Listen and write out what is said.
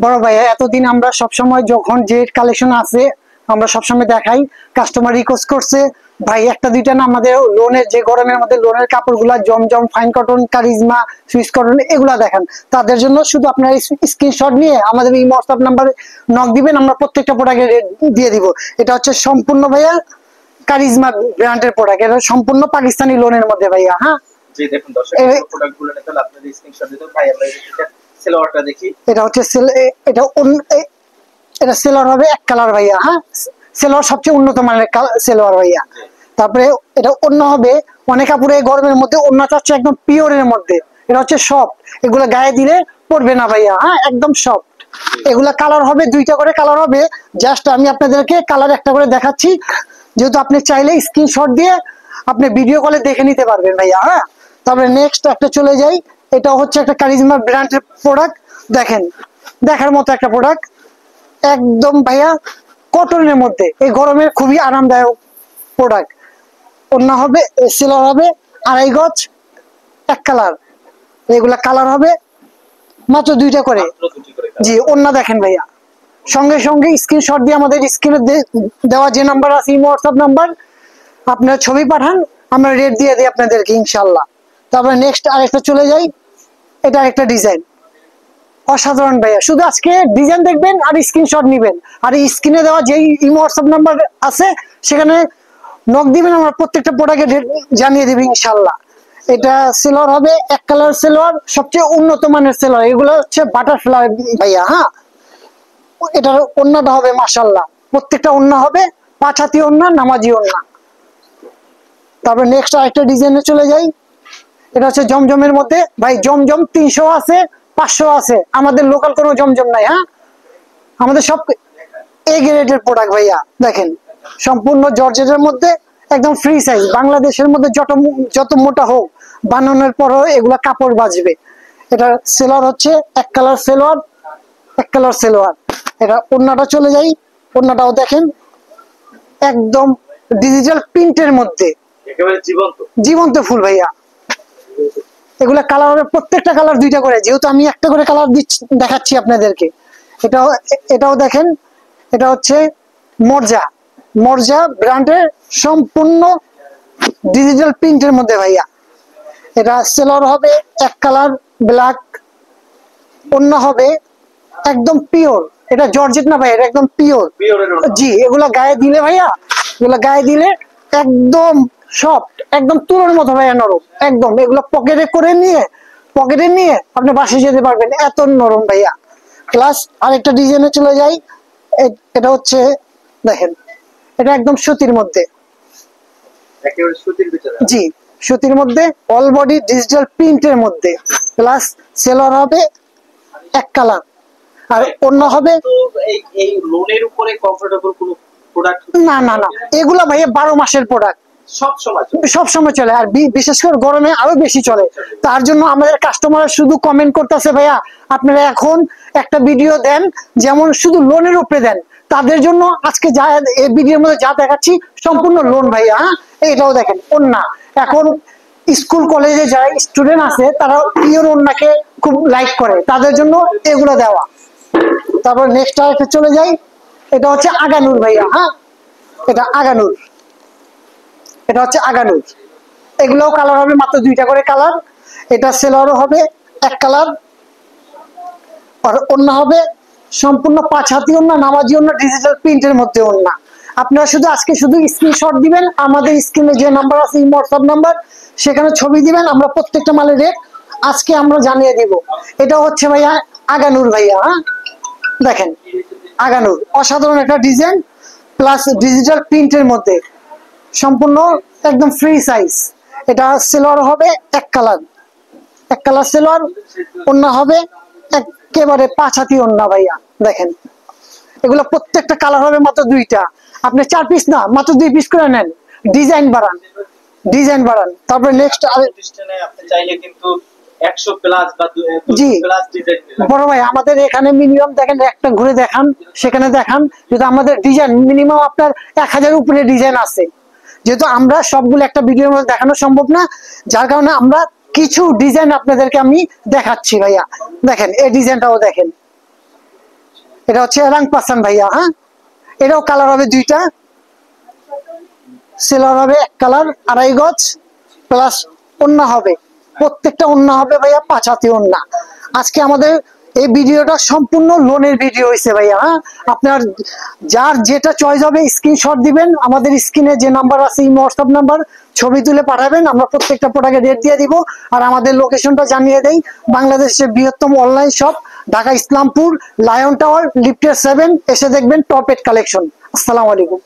বড় ভাই এতদিন আমরা সবসময় যখন যে কালেকশন আছে আমরা সবসময় দেখাই, কাস্টমার রিকোয়েস্ট করছে ভাই একটা দুইটা না আমাদের লোনের যে গরমের মধ্যে লোনের কাপড়গুলা জমজম, fine cotton, karizma, Swiss cotton এগুলা দেখান। তাদের জন্য শুধু আপনার স্ক্রিনশট নিয়ে আমাদের এই হোয়াটসঅ্যাপ নাম্বারে নক দিবেন, আমরা প্রত্যেকটা প্রোডাক্টের রেট দিয়ে দিব। এটা হচ্ছে সম্পূর্ণ ভাইয়া কারিজমা ব্র্যান্ডের প্রোডাক্ট, এটা সম্পূর্ণ পাকিস্তানি লোনের মধ্যে ভাইয়া। হ্যাঁ জি দেখুন দর্শক, প্রোডাক্টগুলো নিতে হলে আপনাদের স্ক্রিনশট দিতে ভাই। আমরা এটা সেলোয়ারটা দেখি, এটা হচ্ছে এটা সেলোয়ার হবে এক কালার ভাইয়া। হ্যাঁ সেলোয়ার সবচেয়ে উন্নত মানের সেলোয়ার ভাইয়া। তারপরে এটা অন্য হবে অনেক কাপড়ে গরমের মধ্যে অন্য চাচ্ছে একদম পিওরের মধ্যে, এটা হচ্ছে সফট, এগুলো গায়ে দিলে পড়বে না ভাইয়া। হ্যাঁ একদম সফট। এগুলা কালার হবে দুইটা করে কালার হবে, জাস্ট আমি আপনাদেরকে কালার একটা করে দেখাচ্ছি, যেহেতু আপনি চাইলে স্ক্রিনশট দিয়ে আপনি ভিডিও কলে দেখে নিতে পারবেন ভাইয়া। হ্যাঁ তারপরে নেক্সট একটা চলে যাই, এটা হচ্ছে একটা কারিজমা ব্র্যান্ডের প্রোডাক্ট, দেখেন দেখার মতো একটা প্রোডাক্ট একদম ভাইয়া কটনের মধ্যে, এই গরমের খুবই আরামদায়ক প্রোডাক্ট। অন্য হবে সেলার হবে আড়াই গজ এক কালার, এগুলা কালার হবে মাত্র দুইটা করে। জি অন্য দেখেন ভাইয়া, সঙ্গে সঙ্গে স্ক্রিনশট দিয়ে আমাদের স্ক্রিনে দেওয়া যে নাম্বার আছে হোয়াটসঅ্যাপ নাম্বার, আপনার ছবি পাঠান, আমরা রেট দিয়ে দিই আপনাদেরকে ইনশাল্লাহ। তারপরে নেক্সট আরেকটা চলে যাই, এটা আরেকটা ডিজাইন অসাধারণ ভাইয়া, শুধু আজকে ডিজাইন দেখবেন আর স্ক্রিনশট নিবেন, আর স্ক্রিনে দেওয়া যে হোয়াটসঅ্যাপ নাম্বার আছে সেখানে নক দিবেন, আমরা প্রত্যেকটা প্রোডাক্টের রেট জানিয়ে দেব ইনশাল্লাহ। এটা সেলোয়ার হবে এক কালার সেলোয়ার, সবচেয়ে উন্নত মানের সেলোয়ার, এগুলো হচ্ছে বাটারফ্লাই ভাইয়া। হ্যাঁ এটার ওন্নাটা হবে মাশাআল্লাহ, প্রত্যেকটা ওন্না হবে 5 হাতি ওন্না, নামাজি ওন্না। তারপর নেক্সট আরেকটা ডিজাইনে চলে যাই, এটা হচ্ছে জমজমের মধ্যে ভাই, জমজম 300 আছে 500 আছে, আমাদের লোকাল কোনো জমজম নাই। হ্যাঁ আমাদের সব এ গ্রেডের প্রোডাক্ট ভাইয়া। দেখেন সম্পূর্ণ জর্জেটের মধ্যে একদম ফ্রি সাইজ, বাংলাদেশের মধ্যে যত মোটা হোক বানানোর পরও এগুলা কাপড় বাজবে। এটা সেলোয়ার হচ্ছে এক কালার সেলোয়ার, এক কালার সেলোয়ার। এটা ওন্নাটা চলে যাই, ওন্নাটাও দেখেন একদম ডিজিটাল প্রিন্টের মধ্যে, একেবারে জীবন্ত জীবন্ত ফুল ভাইয়া। এগুলা কালার হবে প্রত্যেকটা কালার দুইটা করে, যেহেতু আমি একটা করে কালার দেখাচ্ছি আপনাদেরকে। এটাও দেখেন, এটা হচ্ছে মর্জা ব্র্যান্ডের সম্পূর্ণ ডিজিটাল প্রিন্টের মধ্যে ভাইয়া। এটা সেলোয়ার হবে এক কালার ব্ল্যাক, অন্য হবে একদম পিওর, এটা জর্জেট না ভাই, এটা একদম পিওর। জি এগুলা গায়ে দিলে ভাইয়া, এগুলা গায়ে দিলে একদম সফট, একদম তুলোর মতো ভাইয়া নরম একদম। এগুলো পকেটে নিয়ে আপনি বাসে যেতে পারবেন, এত নরম ভাইয়া। প্লাস আরেকটা ডিজাইনে চলে যাই, এটা হচ্ছে দেখেন, এটা একদম সুতির মধ্যে, জি সুতির মধ্যে অল বডি ডিজিটাল প্রিন্টের মধ্যে, প্লাস সেলোয়ার হবে এক কালার, আর অন্য হবে এই লোনের উপরে কমফোর্টেবল কোনো প্রোডাক্ট না না না, এগুলা ভাইয়া 12 মাসের প্রোডাক্ট, সব সময় চলে, আর বিশেষ করে গরমে আরো বেশি চলে। তার জন্য আমাদের কাস্টমার শুধু কমেন্ট করতেছে ভাইয়া আপনারা এখন একটা ভিডিও দেন যেমন শুধু লোনের উপরে দেন, তাদের জন্য আজকে যা এই ভিডিওর মধ্যে যা দেখাচ্ছি সম্পূর্ণ লোন ভাইয়া। হ্যাঁ এটাও দেখেন ওন্না, এখন স্কুল কলেজে যারা স্টুডেন্ট আছে তারা পিওর ওন্নাকে খুব লাইক করে, তাদের জন্য এগুলো দেওয়া। তারপর নেক্সট আরেকটা চলে যাই, এটা হচ্ছে আগানুর ভাইয়া। হ্যাঁ এটা আগানুর, এটা হচ্ছে আগানুর, এগুলোও কালার হবে মাত্র দুইটা করে কালার। এটা সেলোয়ারও হবে এক কালার, আর অন্য হবে সম্পূর্ণ 5 হাতি ওন্না, নামাজি ওন্না, ডিজিটাল প্রিন্টের মধ্যে ওন্না। আপনারা শুধু আজকে শুধু স্ক্রিনশট দিবেন, আমাদের স্ক্রিনে যে নাম্বার আছে হোয়াটসঅ্যাপ নাম্বার, সেখানে ছবি দিবেন, আমরা প্রত্যেকটা মালের রেট আজকে আমরা জানিয়ে দিব। এটা হচ্ছে ভাইয়া আগানুর ভাইয়া। হ্যাঁ দেখেন আগানুর অসাধারণ একটা ডিজাইন, প্লাস ডিজিটাল প্রিন্টের মধ্যে সম্পূর্ণ একদম ফ্রি সাইজ। এটা সেলোয়ার হবে এক কালার সেলোয়ার, ওন্না হবে একেবারে 5 হাতি ওন্না ভাইয়া। দেখেন এগুলো প্রত্যেকটা কালার হবে মাত্র দুইটা, আপনি 4 পিস না মাত্র 2 পিস করে নেন, ডিজাইন বাড়ান। তারপরে নেক্সট আপনি চাইলে কিন্তু 100 প্লাস বা 200 প্লাস ডিজাইন বড় ভাই আমাদের এখানে মিনিমাম দেখেন একটা ঘুরে দেখান, সেখানে দেখান, যদি আমাদের ডিজাইন মিনিমাম আপনার 1000 উপরে ডিজাইন আছে, যেহেতু আমরা সবগুলো একটা ভিডিওর মধ্যে দেখানো সম্ভব না, যার কারণে আমরা কিছু ডিজাইন আপনাদেরকে আমি দেখাচ্ছি ভাইয়া। দেখেন এই ডিজাইনটাও দেখেন, এটা হচ্ছে রাংপাসান ভাইয়া। হ্যাঁ, এটাও কালার হবে দুইটা, সেলার হবে এক কালার 2.5 গজ প্লাস ওন্না হবে, প্রত্যেকটা ওন্না হবে ভাইয়া 5 হাতি ওন্না। আজকে আমাদের এই ভিডিওটা সম্পূর্ণ লোনের ভিডিও হয়েছে ভাইয়া। হ্যাঁ, আপনার যার যেটা চয়েস হবে স্ক্রিনশট দিবেন, আমাদের স্ক্রিনে যে নাম্বার আছে এই হোয়াটসঅ্যাপ নাম্বার, ছবি তুলে পাঠাবেন, আমরা প্রত্যেকটা প্রোডাক্টের রেট দিয়ে দিব। আর আমাদের লোকেশনটা জানিয়ে দেই, বাংলাদেশের বৃহত্তম online shop, Dhaka Islampur, lion tower, লিফটের 7, এসে দেখবেন টপ 8 কালেকশন। আসসালামু আলাইকুম।